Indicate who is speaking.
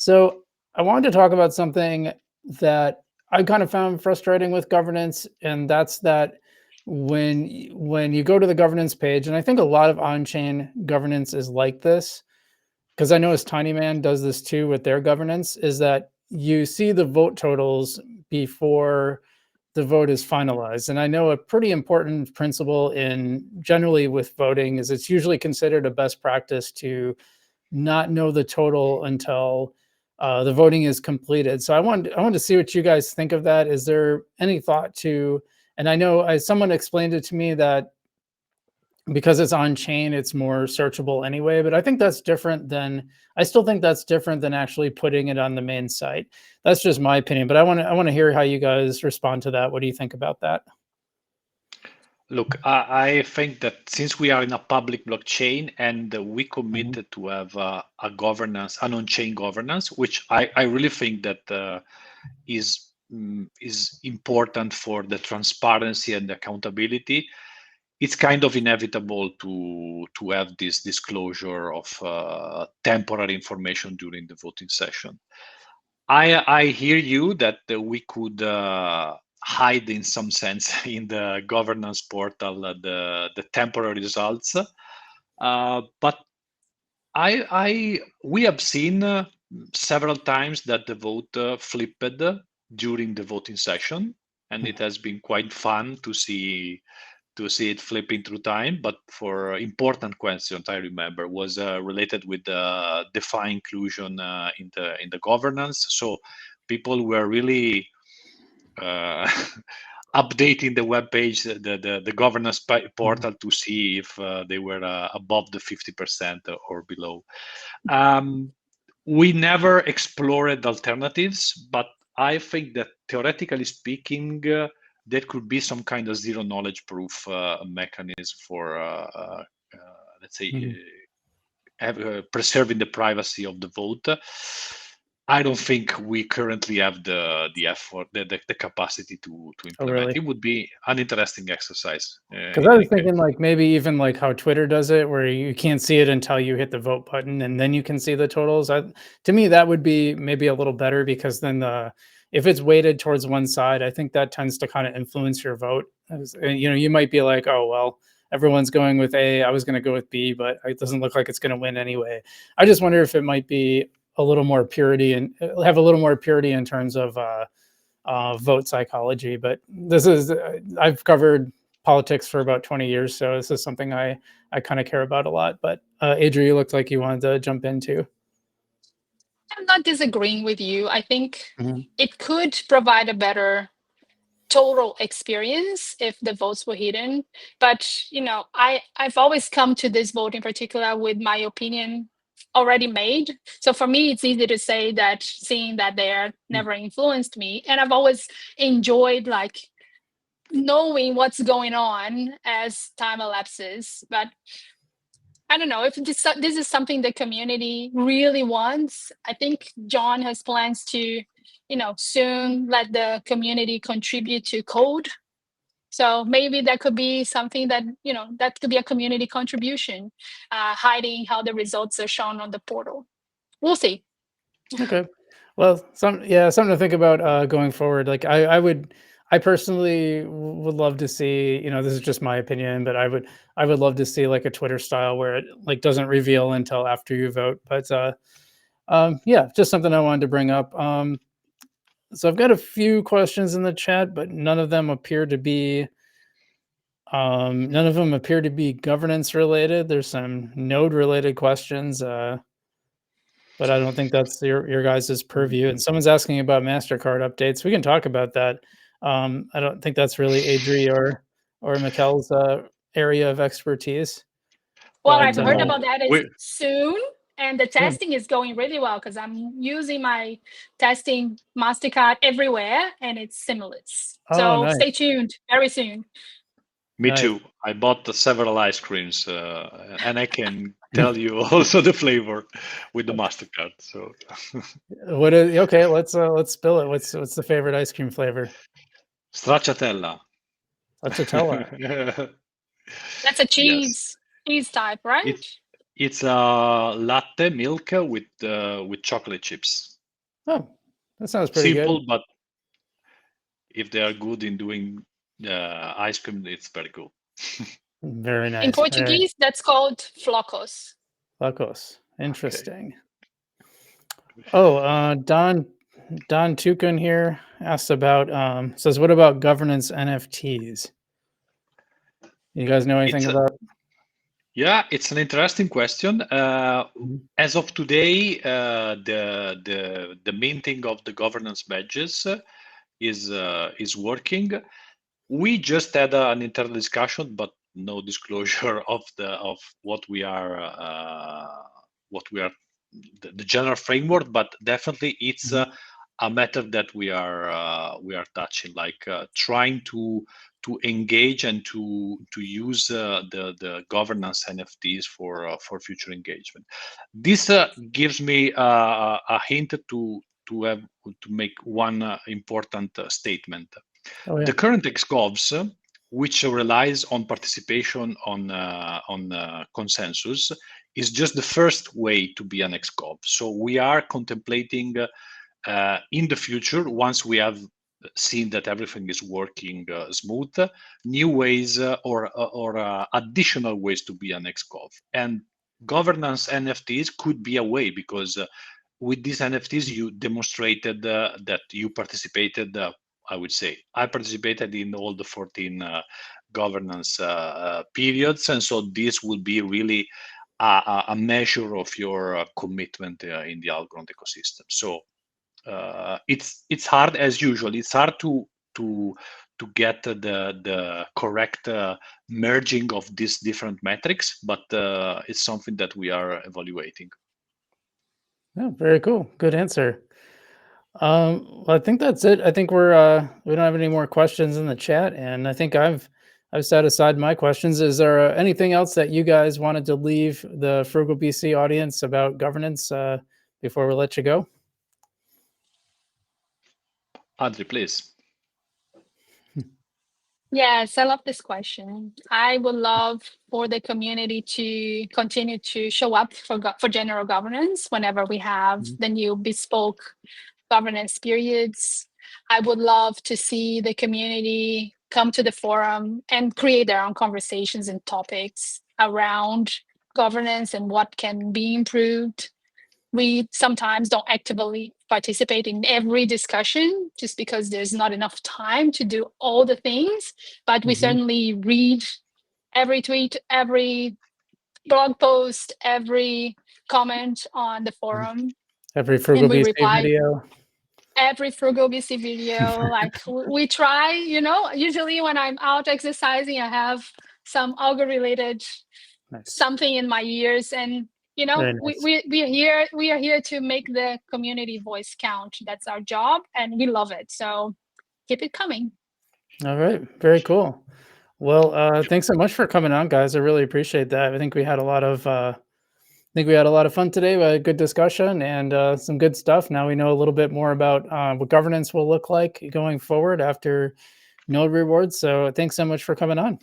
Speaker 1: So I wanted to talk about something that I kind of found frustrating with governance, and that's that when you go to the governance page, and I think a lot of on-chain governance is like this, because I noticed Tiny Man does this too with their governance, is that you see the vote totals before the vote is finalized. And I know a pretty important principle in generally with voting is it's usually considered a best practice to not know the total until the voting is completed. So I wanted to see what you guys think of that. Is there any thought to? And I know someone explained it to me that because it's on chain, it's more searchable anyway. But I think that's different than. I still think that's different than actually putting it on the main site. That's just my opinion. But I want to hear how you guys respond to that. What do you think about that?
Speaker 2: Look, I think that since we are in a public blockchain and we
Speaker 1: Mhm.
Speaker 2: committed to have a governance, an on-chain governance, which I really think that is important for the transparency and accountability. It's kind of inevitable to have this disclosure of temporary information during the voting session. I hear you that we could hide in some sense in the governance portal the temporary results, but we have seen several times that the vote flipped during the voting session, and it has been quite fun to see it flipping through time. But for important questions, I remember was related with the DeFi inclusion in the governance. So people were really uh, updating the web page, the governance
Speaker 1: Mhm.
Speaker 2: portal to see if they were above the 50% or below. Um, we never explored alternatives, but I think that theoretically speaking, there could be some kind of zero knowledge proof mechanism for, let's say,
Speaker 1: Mhm.
Speaker 2: preserving the privacy of the vote. I don't think we currently have the effort, the capacity to
Speaker 1: Oh,
Speaker 2: implement.
Speaker 1: really?
Speaker 2: It would be an interesting exercise
Speaker 1: Because
Speaker 2: in
Speaker 1: I
Speaker 2: any
Speaker 1: was
Speaker 2: case.
Speaker 1: thinking like maybe even like how Twitter does it, where you can't see it until you hit the vote button, and then you can see the totals. To me, that would be maybe a little better because then if it's weighted towards one side, I think that tends to kind of influence your vote. And, you might be like, oh well, everyone's going with A. I was going to go with B, but it doesn't look like it's going to win anyway. I just wonder if it might be a little more purity and have a little more purity in terms of vote psychology. But this is I've covered politics for about 20 years, so this is something I kind of care about a lot. But Adria, you looked like you wanted to jump into.
Speaker 3: I'm not disagreeing with you. I think
Speaker 1: Mhm.
Speaker 3: it could provide a better total experience if the votes were hidden. But I've always come to this vote in particular with my opinion already made. So for me, it's easy to say that seeing that they're never influenced me. And I've always enjoyed like knowing what's going on as time elapses. But I don't know if this is something the community really wants. I think John has plans to, soon let the community contribute to code. So maybe that could be something that could be a community contribution, hiding how the results are shown on the portal. We'll see.
Speaker 1: Okay. Well, something to think about going forward. Like I personally would love to see, this is just my opinion, but I would love to see like a Twitter style where it like doesn't reveal until after you vote. But yeah, just something I wanted to bring up. So I've got a few questions in the chat, but none of them appear to be governance related. There's some node related questions, but I don't think that's your guys' purview. And someone's asking about Mastercard updates. We can talk about that. I don't think that's really Adri or Mikkel's area of expertise.
Speaker 3: Well,
Speaker 1: But
Speaker 3: I've heard
Speaker 2: No,
Speaker 3: about that is
Speaker 2: we
Speaker 3: soon, and the
Speaker 1: yeah.
Speaker 3: testing is going really well because I'm using my testing Mastercard everywhere, and it's seamless.
Speaker 1: Oh,
Speaker 3: So stay
Speaker 1: nice,
Speaker 3: tuned very soon.
Speaker 2: Me
Speaker 1: nice.
Speaker 2: too. I bought several ice creams, and I can tell you also the flavor with the Mastercard. So,
Speaker 1: What is okay? Let's spill it. What's the favorite ice cream flavor?
Speaker 2: stracciatella.
Speaker 1: Stracciatella.
Speaker 3: That's a
Speaker 2: Yes,
Speaker 3: cheese type, right?
Speaker 2: it it's a latte milk with chocolate chips.
Speaker 1: Oh, that sounds pretty
Speaker 2: Simple,
Speaker 1: good.
Speaker 2: but if they are good in doing ice cream, it's very cool.
Speaker 1: Very
Speaker 3: In
Speaker 1: nice. Very
Speaker 3: Portuguese, that's called flocos.
Speaker 1: Locos.
Speaker 2: Okay.
Speaker 1: Interesting. Oh, Don Tukin here asked about says, what about governance NFTs? You guys know anything
Speaker 2: It's a,
Speaker 1: about?
Speaker 2: yeah, it's an interesting question.
Speaker 1: Mhm.
Speaker 2: As of today, the minting of the governance badges is working. We just had an internal discussion, but no disclosure of what we are the general framework. But definitely, it's
Speaker 1: Mhm.
Speaker 2: a matter that we are touching, like trying to engage and to use the governance NFTs for future engagement. This gives me a hint to make one important statement.
Speaker 1: Oh yeah.
Speaker 2: The current XCOVs, which relies on participation on consensus, is just the first way to be an XCOV. So we are contemplating in the future, once we have seen that everything is working smooth, new ways or additional ways to be an XCOV. And governance NFTs could be a way, because with these NFTs, you demonstrated that you participated. I would say I participated in all the 14 governance periods, and so this will be really a measure of your commitment in the Algorand ecosystem. So it's hard, as usual. It's hard to get the correct merging of these different metrics, but it's something that we are evaluating.
Speaker 1: Oh, very cool. Good answer. Well, I think that's it. I think we don't have any more questions in the chat, and I think I've set aside my questions. Is there anything else that you guys wanted to leave the Frugal BC audience about governance before we let you go?
Speaker 2: Adri, please.
Speaker 3: Yes, I love this question. I would love for the community to continue to show up for general governance whenever we have
Speaker 1: Mhm.
Speaker 3: the new bespoke governance periods. I would love to see the community come to the forum and create their own conversations and topics around governance and what can be improved. We sometimes don't actively participate in every discussion just because there's not enough time to do all the things, but we
Speaker 1: Mhm.
Speaker 3: certainly read every tweet, every blog post, every comment on the forum,
Speaker 1: Every
Speaker 3: and
Speaker 1: Frugal
Speaker 3: we
Speaker 1: BC
Speaker 3: reply
Speaker 1: video.
Speaker 3: every Frugal BC video. Like we try, usually when I'm out exercising, I have some algo related
Speaker 1: Nice.
Speaker 3: something in my ears, and
Speaker 1: Very
Speaker 3: we,
Speaker 1: nice.
Speaker 3: we are here to make the community voice count. That's our job, and we love it, so keep it coming.
Speaker 1: All right. Very cool. Well, thanks so much for coming on, guys. I really appreciate that. I think we had a lot of fun today. We had a good discussion and some good stuff. Now we know a little bit more about what governance will look like going forward after node rewards. So thanks so much for coming on.